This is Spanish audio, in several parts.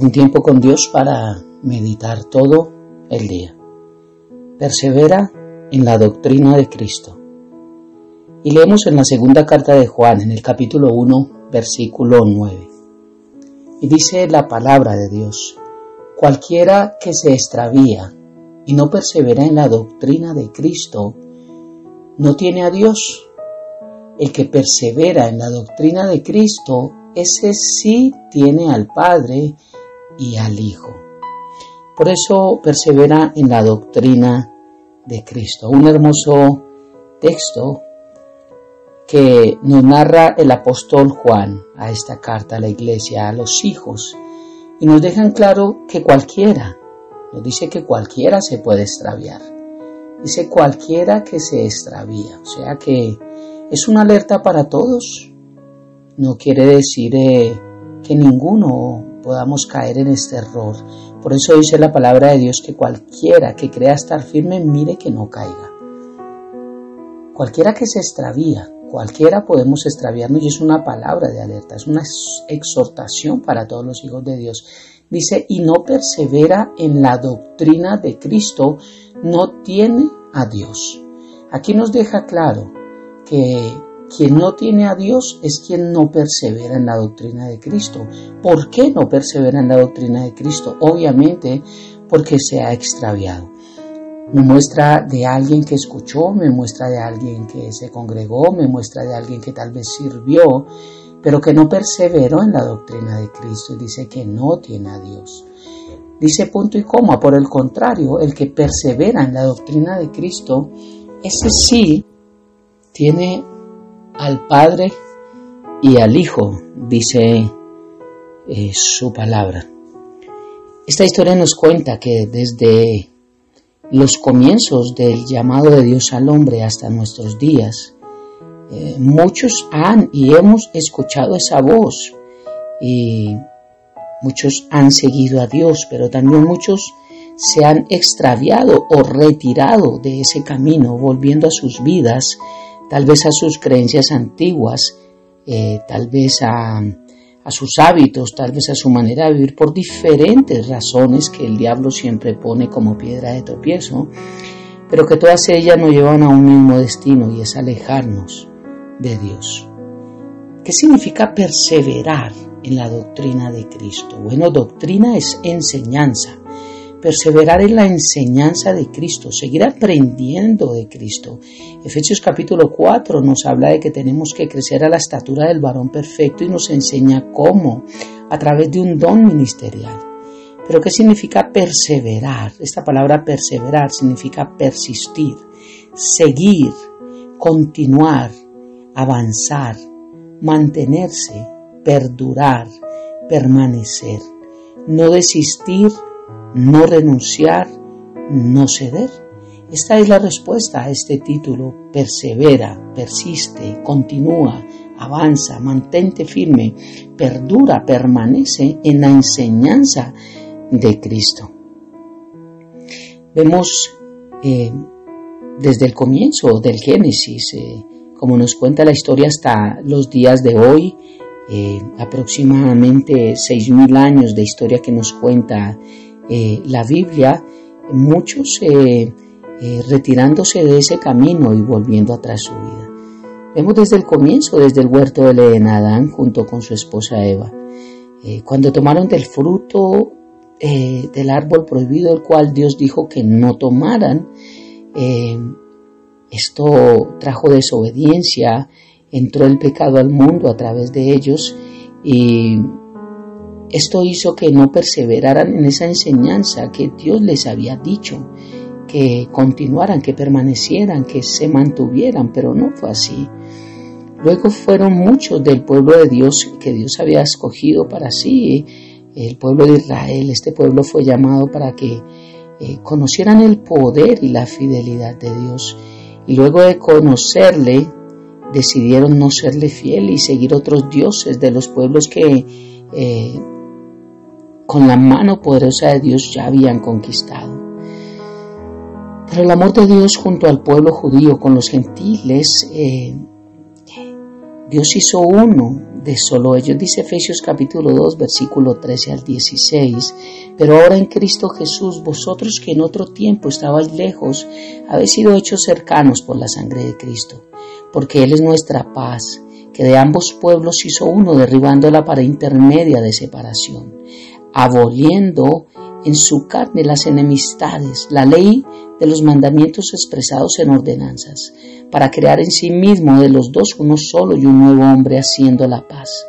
Un tiempo con Dios para meditar todo el día. Persevera en la doctrina de Cristo. Y leemos en la segunda carta de Juan, en el capítulo 1, versículo 9. Y dice la palabra de Dios: cualquiera que se extravía y no persevera en la doctrina de Cristo, no tiene a Dios. El que persevera en la doctrina de Cristo, ese sí tiene al Padre y al Hijo. Por eso persevera en la doctrina de Cristo. Un hermoso texto que nos narra el apóstol Juan a esta carta a la iglesia, a los hijos, y nos dejan claro que cualquiera, nos dice que cualquiera se puede extraviar. Dice cualquiera que se extravía, o sea que es una alerta para todos. No quiere decir que ninguno podamos caer en este error. Por eso dice la palabra de Dios que cualquiera que crea estar firme, mire que no caiga. Cualquiera que se extravía, cualquiera podemos extraviarnos, y es una palabra de alerta, es una exhortación para todos los hijos de Dios. Dice, y no persevera en la doctrina de Cristo, no tiene a Dios. Aquí nos deja claro que quien no tiene a Dios es quien no persevera en la doctrina de Cristo. ¿Por qué no persevera en la doctrina de Cristo? Obviamente porque se ha extraviado. Me muestra de alguien que escuchó, me muestra de alguien que se congregó, me muestra de alguien que tal vez sirvió, pero que no perseveró en la doctrina de Cristo, y dice que no tiene a Dios. Dice punto y coma. Por el contrario, el que persevera en la doctrina de Cristo, ese sí tiene al Padre y al Hijo, dice su palabra. Esta historia nos cuenta que desde los comienzos del llamado de Dios al hombre hasta nuestros días, muchos han y hemos escuchado esa voz, y muchos han seguido a Dios, pero también muchos se han extraviado o retirado de ese camino, volviendo a sus vidas, tal vez a sus creencias antiguas, tal vez a sus hábitos, tal vez a su manera de vivir, por diferentes razones que el diablo siempre pone como piedra de tropiezo, pero que todas ellas nos llevan a un mismo destino, y es alejarnos de Dios. ¿Qué significa perseverar en la doctrina de Cristo? Bueno, doctrina es enseñanza. Perseverar en la enseñanza de Cristo, seguir aprendiendo de Cristo. Efesios capítulo 4 nos habla de que tenemos que crecer a la estatura del varón perfecto, y nos enseña cómo, a través de un don ministerial. Pero ¿qué significa perseverar? Esta palabra perseverar significa persistir, seguir, continuar, avanzar, mantenerse, perdurar, permanecer, no desistir, no renunciar, no ceder. Esta es la respuesta a este título: persevera, persiste, continúa, avanza, mantente firme, perdura, permanece en la enseñanza de Cristo. Vemos desde el comienzo del Génesis, como nos cuenta la historia, hasta los días de hoy, aproximadamente 6.000 años de historia que nos cuenta la Biblia, muchos retirándose de ese camino y volviendo atrás su vida. Vemos desde el comienzo, desde el huerto del Edén, Adán junto con su esposa Eva, cuando tomaron del fruto del árbol prohibido, el cual Dios dijo que no tomaran. Esto trajo desobediencia, entró el pecado al mundo a través de ellos, y esto hizo que no perseveraran en esa enseñanza que Dios les había dicho, que continuaran, que permanecieran, que se mantuvieran, pero no fue así. Luego fueron muchos del pueblo de Dios que Dios había escogido para sí, el pueblo de Israel. Este pueblo fue llamado para que conocieran el poder y la fidelidad de Dios, y luego de conocerle, decidieron no serle fiel y seguir otros dioses de los pueblos que con la mano poderosa de Dios ya habían conquistado. Pero el amor de Dios junto al pueblo judío con los gentiles Dios hizo uno de solo ellos, dice Efesios capítulo 2, versículo 13 al 16. Pero ahora en Cristo Jesús, vosotros que en otro tiempo estabais lejos, habéis sido hechos cercanos por la sangre de Cristo, porque Él es nuestra paz, que de ambos pueblos hizo uno, derribando la pared intermedia de separación, aboliendo en su carne las enemistades, la ley de los mandamientos expresados en ordenanzas, para crear en sí mismo de los dos uno solo y un nuevo hombre, haciendo la paz,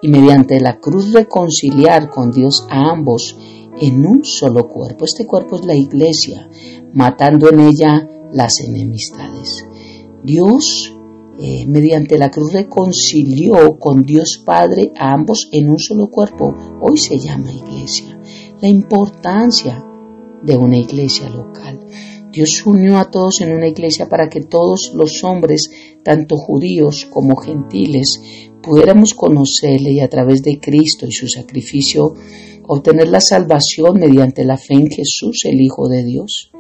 y mediante la cruz reconciliar con Dios a ambos en un solo cuerpo. Este cuerpo es la iglesia, matando en ella las enemistades. Dios mediante la cruz reconcilió con Dios Padre a ambos en un solo cuerpo. Hoy se llama iglesia. La importancia de una iglesia local. Dios unió a todos en una iglesia para que todos los hombres, tanto judíos como gentiles, pudiéramos conocerle y a través de Cristo y su sacrificio obtener la salvación mediante la fe en Jesús, el Hijo de Dios.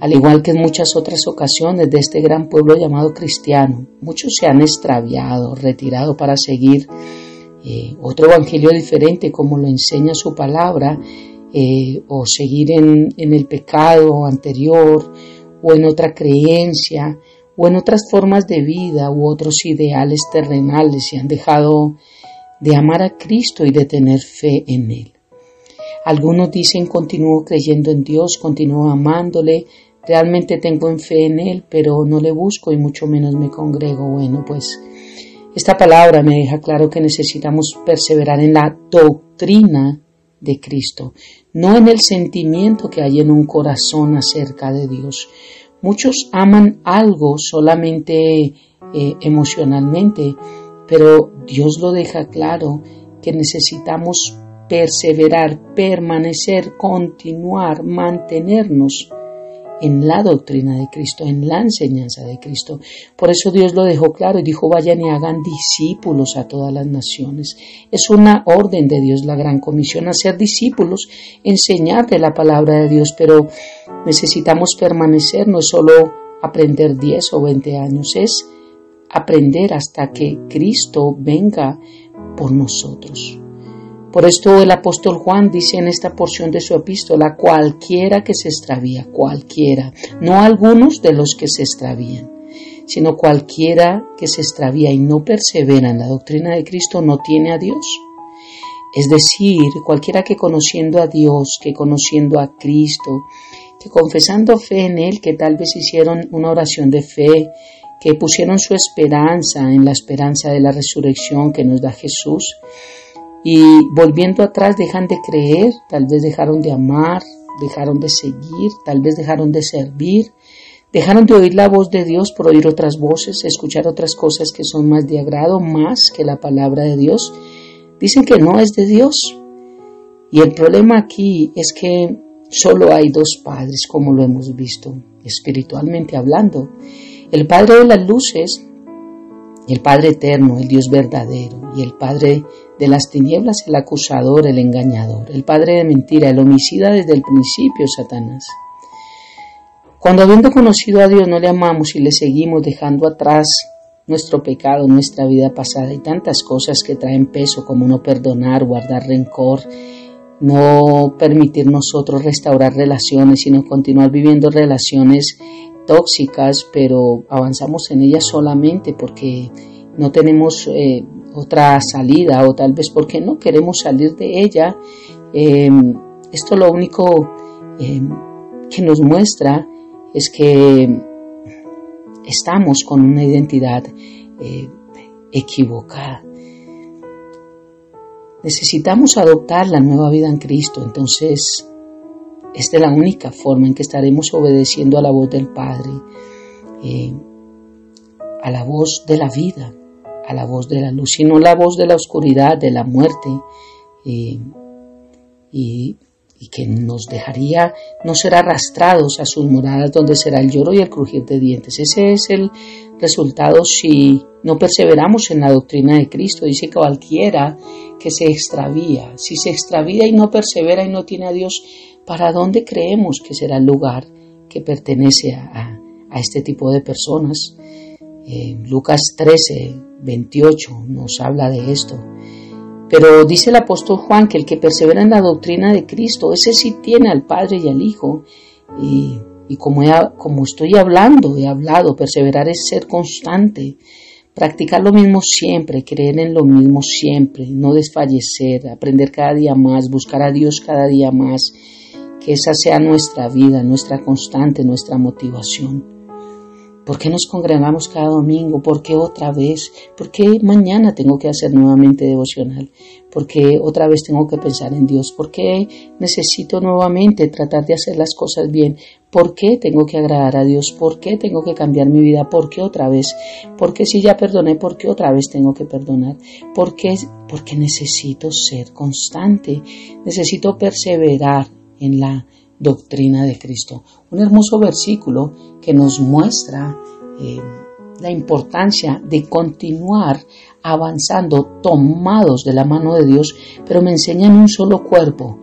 Al igual que en muchas otras ocasiones de este gran pueblo llamado cristiano, muchos se han extraviado, retirado para seguir otro evangelio diferente como lo enseña su palabra, o seguir en el pecado anterior, o en otra creencia, o en otras formas de vida, u otros ideales terrenales, y han dejado de amar a Cristo y de tener fe en Él. Algunos dicen: continúo creyendo en Dios, continúo amándole, realmente tengo fe en Él, pero no le busco y mucho menos me congrego. Bueno, pues esta palabra me deja claro que necesitamos perseverar en la doctrina de Cristo, no en el sentimiento que hay en un corazón acerca de Dios. Muchos aman algo solamente emocionalmente, pero Dios lo deja claro que necesitamos perseverar, permanecer, continuar, mantenernos en la doctrina de Cristo, en la enseñanza de Cristo. Por eso Dios lo dejó claro y dijo: vayan y hagan discípulos a todas las naciones. Es una orden de Dios, la gran comisión, hacer discípulos, enseñar de la palabra de Dios, pero necesitamos permanecer, no es solo aprender 10 o 20 años, es aprender hasta que Cristo venga por nosotros. Por esto el apóstol Juan dice en esta porción de su epístola: cualquiera que se extravía, cualquiera, no algunos de los que se extravían, sino cualquiera que se extravía y no persevera en la doctrina de Cristo no tiene a Dios. Es decir, cualquiera que conociendo a Dios, que conociendo a Cristo, que confesando fe en Él, que tal vez hicieron una oración de fe, que pusieron su esperanza en la esperanza de la resurrección que nos da Jesús, y volviendo atrás dejan de creer, tal vez dejaron de amar, dejaron de seguir, tal vez dejaron de servir, dejaron de oír la voz de Dios por oír otras voces, escuchar otras cosas que son más de agrado, más que la palabra de Dios. Dicen que no es de Dios. Y el problema aquí es que solo hay dos padres, como lo hemos visto, espiritualmente hablando. El Padre de las luces, el Padre eterno, el Dios verdadero, y el Padre de las tinieblas, el acusador, el engañador, el padre de mentira, el homicida desde el principio, Satanás. Cuando habiendo conocido a Dios no le amamos y le seguimos dejando atrás nuestro pecado, nuestra vida pasada y tantas cosas que traen peso como no perdonar, guardar rencor, no permitir nosotros restaurar relaciones, sino continuar viviendo relaciones tóxicas, pero avanzamos en ellas solamente porque no tenemos otra salida, o tal vez porque no queremos salir de ella. Esto lo único que nos muestra es que estamos con una identidad equivocada. Necesitamos adoptar la nueva vida en Cristo. Entonces, esta es la única forma en que estaremos obedeciendo a la voz del Padre, a la voz de la vida, a la voz de la luz, y no la voz de la oscuridad, de la muerte, y que nos dejaría no ser arrastrados a sus moradas, donde será el lloro y el crujir de dientes. Ese es el resultado si no perseveramos en la doctrina de Cristo. Dice que cualquiera que se extravía, si se extravía y no persevera y no tiene a Dios, ¿para dónde creemos que será el lugar que pertenece a este tipo de personas? Lucas 13, 28 nos habla de esto. Pero dice el apóstol Juan que el que persevera en la doctrina de Cristo, ese sí tiene al Padre y al Hijo. Y como estoy hablando, he hablado, perseverar es ser constante, practicar lo mismo siempre, creer en lo mismo siempre, no desfallecer, aprender cada día más, buscar a Dios cada día más, que esa sea nuestra vida, nuestra constante, nuestra motivación. ¿Por qué nos congregamos cada domingo? ¿Por qué otra vez? ¿Por qué mañana tengo que hacer nuevamente devocional? ¿Por qué otra vez tengo que pensar en Dios? ¿Por qué necesito nuevamente tratar de hacer las cosas bien? ¿Por qué tengo que agradar a Dios? ¿Por qué tengo que cambiar mi vida? ¿Por qué otra vez? ¿Por qué si ya perdoné? ¿Por qué otra vez tengo que perdonar? ¿Por qué? Porque necesito ser constante. Necesito perseverar en la doctrina de Cristo. Un hermoso versículo que nos muestra la importancia de continuar avanzando tomados de la mano de Dios, pero me enseñan un solo cuerpo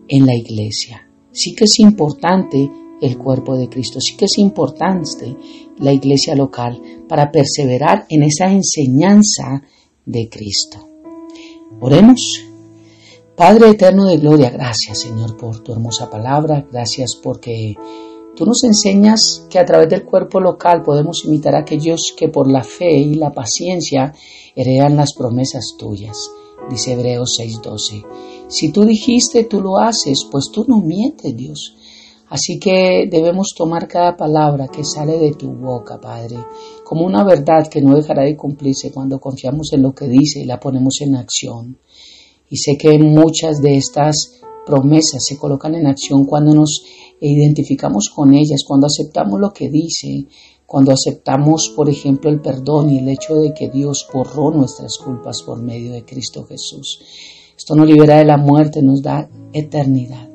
en la iglesia. Sí que es importante el cuerpo de Cristo, sí que es importante la iglesia local para perseverar en esa enseñanza de Cristo. Oremos. Padre eterno de gloria, gracias Señor por tu hermosa palabra, gracias porque tú nos enseñas que a través del cuerpo local podemos imitar a aquellos que por la fe y la paciencia heredan las promesas tuyas, dice Hebreos 6:12. Si tú dijiste, tú lo haces, pues tú no mientes, Dios. Así que debemos tomar cada palabra que sale de tu boca, Padre, como una verdad que no dejará de cumplirse cuando confiamos en lo que dice y la ponemos en acción. Y sé que muchas de estas promesas se colocan en acción cuando nos identificamos con ellas, cuando aceptamos lo que dice, cuando aceptamos, por ejemplo, el perdón y el hecho de que Dios borró nuestras culpas por medio de Cristo Jesús. Esto nos libera de la muerte, nos da eternidad.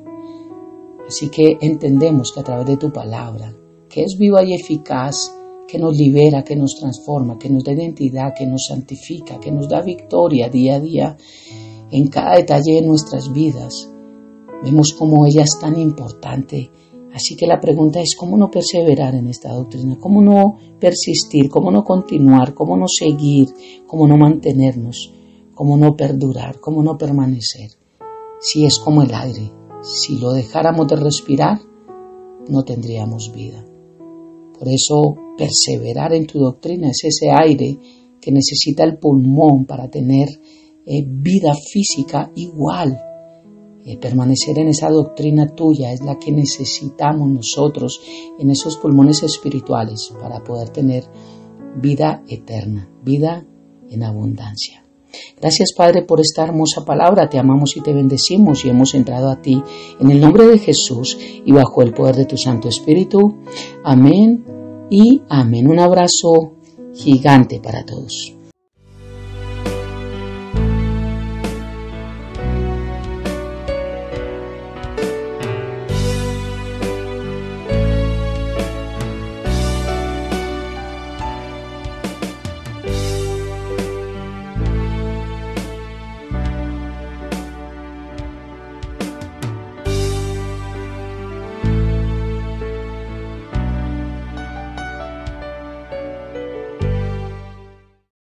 Así que entendemos que a través de tu palabra, que es viva y eficaz, que nos libera, que nos transforma, que nos da identidad, que nos santifica, que nos da victoria día a día, en cada detalle de nuestras vidas, vemos cómo ella es tan importante. Así que la pregunta es cómo no perseverar en esta doctrina, cómo no persistir, cómo no continuar, cómo no seguir, cómo no mantenernos, cómo no perdurar, cómo no permanecer. Si es como el aire, si lo dejáramos de respirar, no tendríamos vida. Por eso perseverar en tu doctrina es ese aire que necesita el pulmón para tener vida física igual. Permanecer en esa doctrina tuya es la que necesitamos nosotros en esos pulmones espirituales para poder tener vida eterna, vida en abundancia. Gracias Padre por esta hermosa palabra, te amamos y te bendecimos y hemos entrado a ti en el nombre de Jesús y bajo el poder de tu Santo Espíritu. Amén y amén. Un abrazo gigante para todos.